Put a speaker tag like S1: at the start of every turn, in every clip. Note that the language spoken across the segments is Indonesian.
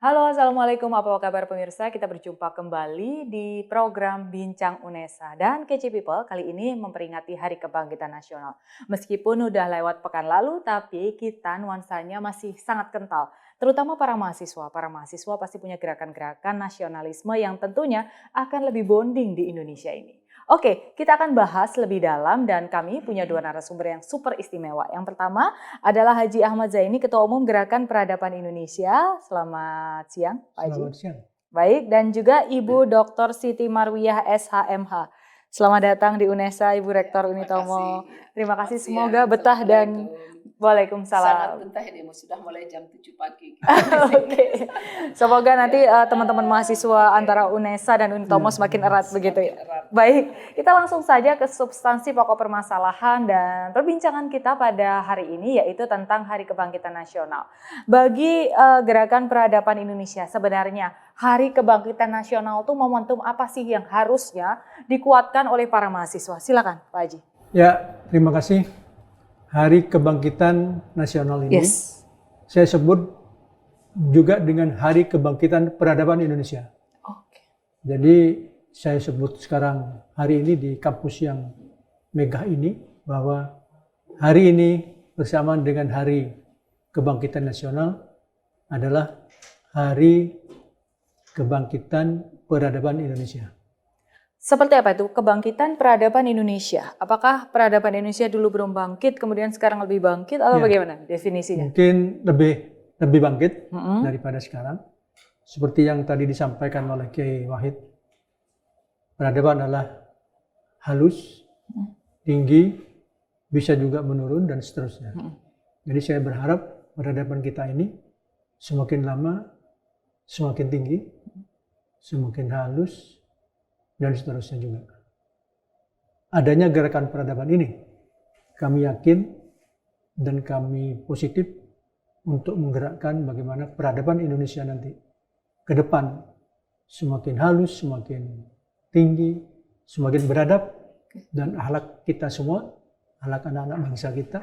S1: Halo, Assalamualaikum. Apa kabar pemirsa? Kita berjumpa kembali di program Bincang UNESA. Dan Kece People kali ini memperingati Hari Kebangkitan Nasional. Meskipun udah lewat pekan lalu, tapi kita nuansanya masih sangat kental. Terutama para mahasiswa. Para mahasiswa pasti punya gerakan-gerakan nasionalisme yang tentunya akan lebih bonding di Indonesia ini. Oke, kita akan bahas lebih dalam dan kami punya dua narasumber yang super istimewa. Yang pertama adalah Haji Ahmad Zaini, Ketua Umum Gerakan Peradaban Indonesia. Selamat siang, Pak Haji.
S2: Selamat siang.
S1: Baik, dan juga Ibu Dr. Siti Marwiyah SHMH. Selamat datang di UNESA, Ibu Rektor Unitomo. Terima kasih, semoga betah dan Waalaikumsalam.
S3: Sangat betah ini, sudah mulai jam 7 pagi.
S1: Oke. Semoga nanti teman-teman mahasiswa antara UNESA dan Unitomo semakin erat begitu ya. Baik, kita langsung saja ke substansi pokok permasalahan dan perbincangan kita pada hari ini yaitu tentang Hari Kebangkitan Nasional. Bagi Gerakan Peradaban Indonesia, sebenarnya Hari Kebangkitan Nasional itu momentum apa sih yang harusnya dikuatkan oleh para mahasiswa? Silakan, Pak Haji.
S2: Ya, terima kasih. Hari Kebangkitan Nasional ini saya sebut juga dengan Hari Kebangkitan Peradaban Indonesia. Jadi saya sebut sekarang hari ini di kampus yang megah ini bahwa hari ini bersamaan dengan Hari Kebangkitan Nasional adalah Hari Kebangkitan Peradaban Indonesia.
S1: Seperti apa itu kebangkitan peradaban Indonesia? Apakah peradaban Indonesia dulu belum bangkit, kemudian sekarang lebih bangkit, atau bagaimana definisinya?
S2: Mungkin lebih bangkit daripada sekarang. Seperti yang tadi disampaikan oleh Kiai Wahid, peradaban adalah halus, tinggi, bisa juga menurun, dan seterusnya. Jadi saya berharap peradaban kita ini semakin lama, semakin tinggi, semakin halus, dan seterusnya juga. Adanya gerakan peradaban ini, kami yakin dan kami positif untuk menggerakkan bagaimana peradaban Indonesia nanti ke depan semakin halus, semakin tinggi, semakin beradab, dan akhlak kita semua, akhlak anak-anak bangsa kita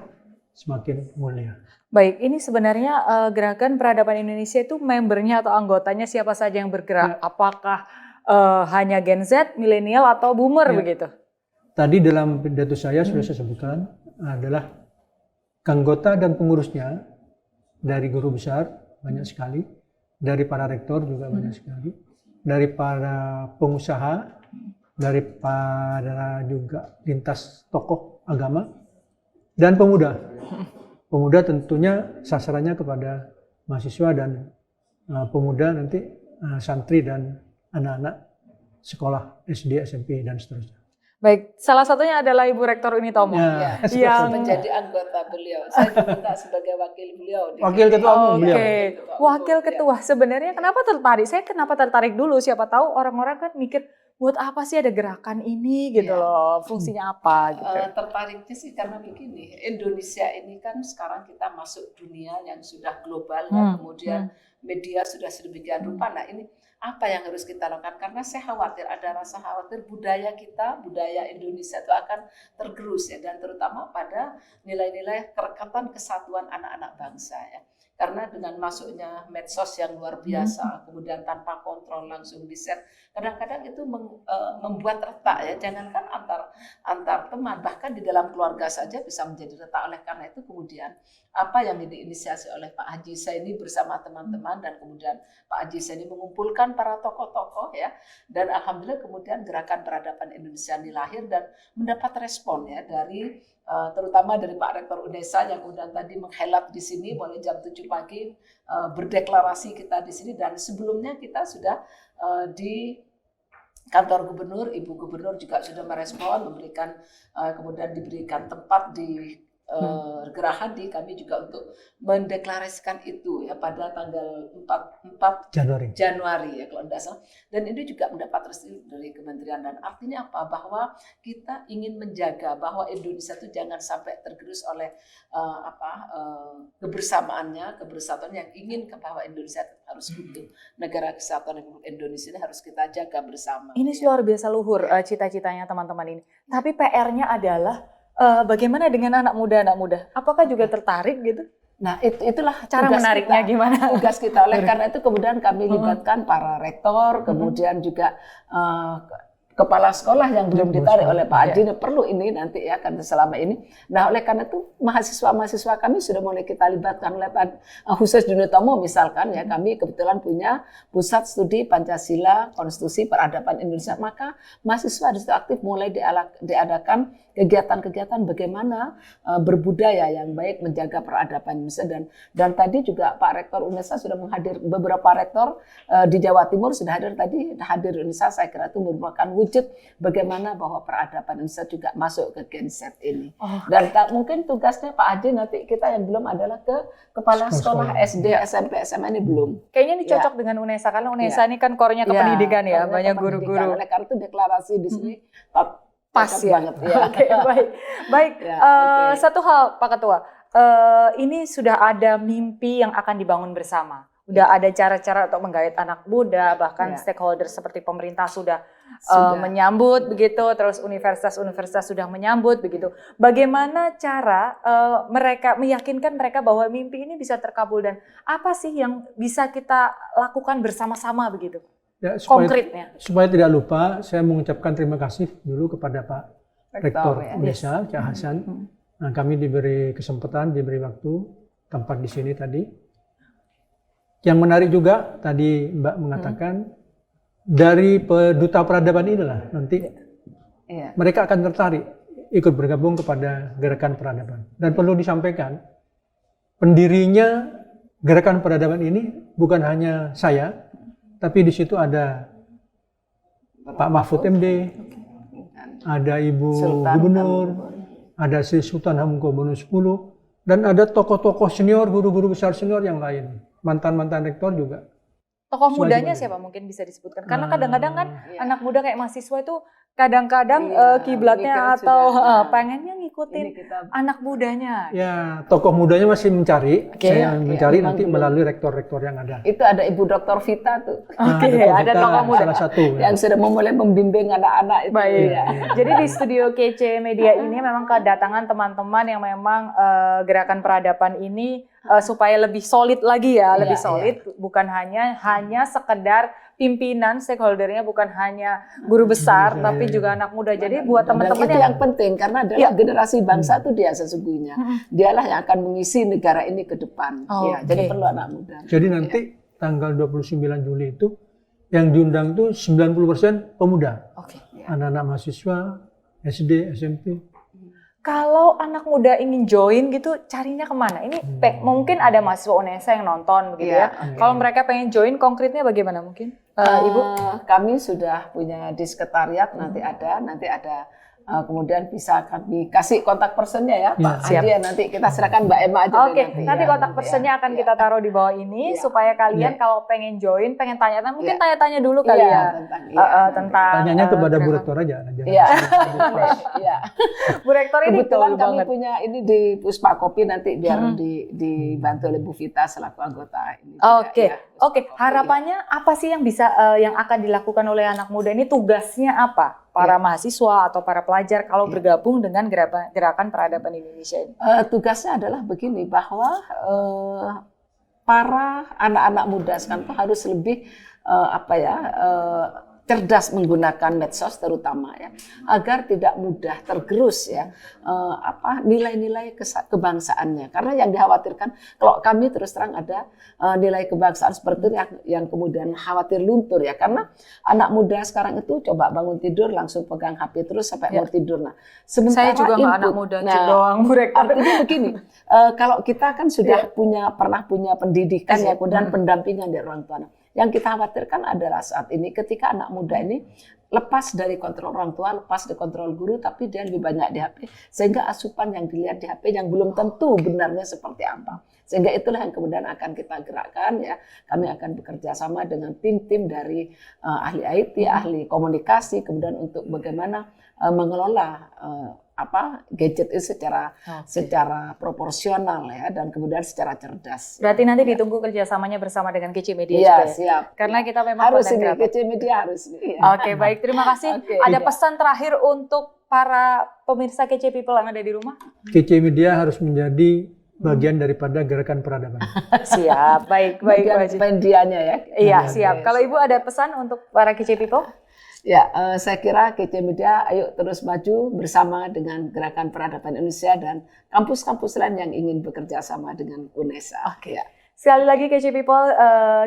S2: semakin mulia.
S1: Baik, ini sebenarnya gerakan peradaban Indonesia itu membernya atau anggotanya siapa saja yang bergerak? Apakah hanya Gen Z, milenial, atau boomer begitu?
S2: Tadi dalam pidato saya sudah saya sebutkan adalah anggota dan pengurusnya dari guru besar banyak sekali, dari para rektor juga banyak sekali, dari para pengusaha, dari para juga lintas tokoh agama, dan pemuda. Pemuda tentunya sasarannya kepada mahasiswa dan pemuda nanti santri dan anak-anak sekolah SD, SMP, dan seterusnya.
S1: Baik, salah satunya adalah Ibu Rektor Unitomo
S3: yang menjadi anggota beliau. Saya diminta sebagai wakil beliau.
S2: Wakil ketua umum beliau.
S1: Wakil ketua. Sebenarnya kenapa tertarik? Saya kenapa tertarik dulu? Siapa tahu orang-orang kan mikir, buat apa sih ada gerakan ini gitu loh, fungsinya apa gitu.
S3: Tertariknya sih karena begini, Indonesia ini kan sekarang kita masuk dunia yang sudah global, kemudian media sudah sedemikian rupa. Nah ini apa yang harus kita lakukan? Karena saya khawatir, ada rasa khawatir budaya kita, budaya Indonesia itu akan tergerus ya, dan terutama pada nilai-nilai kerekatan kesatuan anak-anak bangsa ya. Karena dengan masuknya medsos yang luar biasa, kemudian tanpa kontrol langsung di-share, kadang-kadang itu membuat retak ya, jangankan antar teman, bahkan di dalam keluarga saja bisa menjadi retak. Oleh karena itu kemudian apa yang diinisiasi oleh Pak Haji Zaini bersama teman-teman, dan kemudian Pak Haji Zaini mengumpulkan para tokoh-tokoh ya, dan alhamdulillah kemudian Gerakan Peradaban Indonesia ini lahir dan mendapat respon ya dari terutama dari Pak Rektor UNESA yang udah tadi menghighlight di sini mulai jam 7 pagi berdeklarasi kita di sini, dan sebelumnya kita sudah di kantor gubernur, Ibu Gubernur juga sudah merespon, memberikan kemudian diberikan tempat di Gerahadi, kami juga untuk mendeklarasikan itu ya pada tanggal 4 Januari ya kalau tidak salah, dan ini juga mendapat restu dari kementerian. Dan artinya apa? Bahwa kita ingin menjaga bahwa Indonesia itu jangan sampai tergerus oleh kebersamaannya, kebersatuan yang ingin bahwa Indonesia harus utuh. Negara Kesatuan Republik Indonesia ini harus kita jaga bersama.
S1: Ini luar biasa luhur cita-citanya teman-teman ini. Tapi PR-nya adalah bagaimana dengan anak muda? Apakah juga tertarik gitu?
S3: Nah, itulah
S1: cara
S3: tugas
S1: menariknya
S3: kita.
S1: gimana?
S3: Tugas kita. Oleh karena itu kemudian kami libatkan para rektor, kemudian juga kepala sekolah yang belum ditarik oleh Pak Adi, perlu ini nanti ya, karena selama ini. Nah, oleh karena itu mahasiswa-mahasiswa kami sudah mulai kita libatkan oleh khusus di Unotomo misalkan ya, kami kebetulan punya pusat studi Pancasila, Konstitusi, Peradaban Indonesia, maka mahasiswa di situ aktif mulai diadakan kegiatan-kegiatan bagaimana berbudaya yang baik, menjaga peradaban Indonesia, dan tadi juga Pak Rektor UNESA sudah menghadir, beberapa rektor di Jawa Timur sudah hadir tadi, hadir UNESA. Saya kira itu merupakan wujud bagaimana bahwa peradaban Indonesia juga masuk ke Gen Z ini. Dan mungkin tugasnya Pak Haji nanti kita yang belum adalah ke kepala sekolah SD, SMP, SMA ini belum.
S1: Kayaknya ini cocok dengan UNESA, karena UNESA ini kan core-nya kependidikan ya, banyak guru-guru.
S3: Oleh karena itu deklarasi di sini
S1: pas ya.
S3: Banget, ya.
S1: Oke, baik. Satu hal Pak Ketua, ini sudah ada mimpi yang akan dibangun bersama. Udah ada cara-cara untuk menggait anak muda, bahkan stakeholder seperti pemerintah sudah menyambut begitu, terus universitas-universitas sudah menyambut begitu. Bagaimana cara mereka meyakinkan mereka bahwa mimpi ini bisa terkabul, dan apa sih yang bisa kita lakukan bersama-sama begitu?
S2: Ya,
S1: Konkretnya.
S2: Supaya tidak lupa, saya mengucapkan terima kasih dulu kepada Pak Rektor UNESA, Cak Hasan. Nah, kami diberi kesempatan, diberi waktu, tempat di sini tadi. Yang menarik juga, tadi Mbak mengatakan, dari Duta Peradaban inilah nanti mereka akan tertarik ikut bergabung kepada Gerakan Peradaban. Dan perlu disampaikan, pendirinya Gerakan Peradaban ini bukan hanya saya, tapi di situ ada Pak Mahfud MD, ada Ibu Gubernur, ada Sri Sultan Hamengkubuwono X, dan ada tokoh-tokoh senior, guru-guru besar senior yang lain, mantan-mantan rektor juga.
S1: Tokoh mudanya siapa mungkin bisa disebutkan? Karena kadang-kadang kan anak muda kayak mahasiswa itu kadang-kadang kiblatnya atau pengennya ngikutin anak mudanya.
S2: Ya, tokoh mudanya masih mencari. Saya mencari nanti melalui rektor-rektor yang ada.
S3: Itu ada Ibu Dr. Vita tuh.
S1: Ada tokoh muda.
S2: Salah satu.
S3: Yang sudah mulai membimbing anak-anak itu.
S1: Baik. Jadi di studio KC Media ini memang kedatangan teman-teman yang memang Gerakan Peradaban ini supaya lebih solid lagi ya, lebih solid, bukan hanya sekedar pimpinan, stakeholdernya bukan hanya guru besar, tapi juga anak muda. Jadi buat teman-teman
S3: yang penting, karena adalah generasi bangsa itu dia sesungguhnya. Dialah yang akan mengisi negara ini ke depan. Jadi perlu anak muda.
S2: Jadi nanti tanggal 29 Juli itu yang diundang itu 90% pemuda. Anak-anak mahasiswa, SD, SMP.
S1: Kalau anak muda ingin join gitu, carinya kemana? Ini mungkin ada mahasiswa UNESA yang nonton begitu ya. Kalau mereka pengen join, konkretnya bagaimana mungkin? Ibu?
S3: Kami sudah punya di sekretariat, nanti ada kemudian bisa kami kasih kontak personnya ya, Pak Adi. Nanti kita serahkan Mbak Emma aja.
S1: Nanti kontak personnya akan kita taruh di bawah ini supaya kalian kalau pengen join, pengen tanya, mungkin tanya-tanya dulu kali ya tentang
S2: tanyanya kepada Bu Rektor aja.
S3: Bu Rektor ini kebetulan kami punya ini di Puspa Kopi, nanti biar dibantu oleh Bu Vita selaku anggota ini.
S1: Oke. Harapannya apa sih yang bisa yang akan dilakukan oleh anak muda ini? Tugasnya apa? Para mahasiswa atau para pelajar kalau bergabung dengan Gerakan Peradaban Indonesia ini?
S3: Tugasnya adalah begini, bahwa para anak-anak muda sekarang itu harus lebih cerdas menggunakan medsos terutama ya, agar tidak mudah tergerus ya nilai-nilai kebangsaannya. Karena yang dikhawatirkan kalau kami terus terang ada nilai kebangsaan seperti itu yang kemudian khawatir luntur ya, karena anak muda sekarang itu coba bangun tidur langsung pegang HP terus sampai mau tidur. Nah, sementara
S1: saya juga nggak anak muda doang, Bu Rektor.
S3: Artinya begini, kalau kita kan sudah pernah punya pendidikan ya, kemudian pendampingan dari orang tua. Yang kita khawatirkan adalah saat ini ketika anak muda ini lepas dari kontrol orang tua, lepas dari kontrol guru, tapi dia lebih banyak di HP, sehingga asupan yang dilihat di HP yang belum tentu benarnya seperti apa. Sehingga itulah yang kemudian akan kita gerakkan ya. Kami akan bekerja sama dengan tim-tim dari ahli IT, ahli komunikasi, kemudian untuk bagaimana mengelola gadget itu secara proporsional ya, dan kemudian secara cerdas.
S1: Berarti nanti ditunggu kerjasamanya bersama dengan KC Media juga ya?
S3: Siap.
S1: Karena kita memang
S3: harus ini, KC Media harus.
S1: Oke, baik. Terima kasih. Ada pesan terakhir untuk para pemirsa KC People yang ada di rumah?
S2: KC Media harus menjadi bagian daripada gerakan peradaban.
S1: Siap, baik, baik.
S3: Bagian pendianya ya.
S1: Iya, siap. Kalau Ibu ada pesan untuk para KC People?
S3: Ya, saya kira KC Media ayo terus maju bersama dengan Gerakan Peradaban Indonesia dan kampus-kampus lain yang ingin bekerja sama dengan UNESA.
S1: Oke. Ya. Sekali lagi KC People,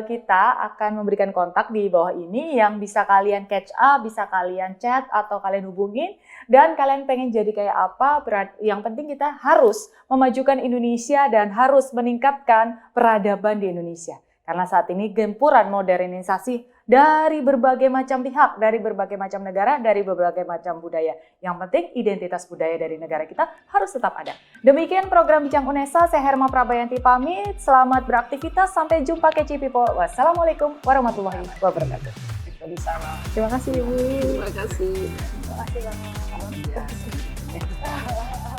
S1: kita akan memberikan kontak di bawah ini yang bisa kalian catch up, bisa kalian chat atau kalian hubungin. Dan kalian pengen jadi kayak apa, yang penting kita harus memajukan Indonesia dan harus meningkatkan peradaban di Indonesia. Karena saat ini gempuran modernisasi dari berbagai macam pihak, dari berbagai macam negara, dari berbagai macam budaya. Yang penting identitas budaya dari negara kita harus tetap ada. Demikian program Bincang UNESA, saya Herma Prabayanti pamit. Selamat beraktivitas, sampai jumpa KC People. Wassalamualaikum warahmatullahi wabarakatuh.
S3: Terima kasih,
S1: Terima kasih Ibu.
S3: Terima kasih.
S1: Terima kasih banget.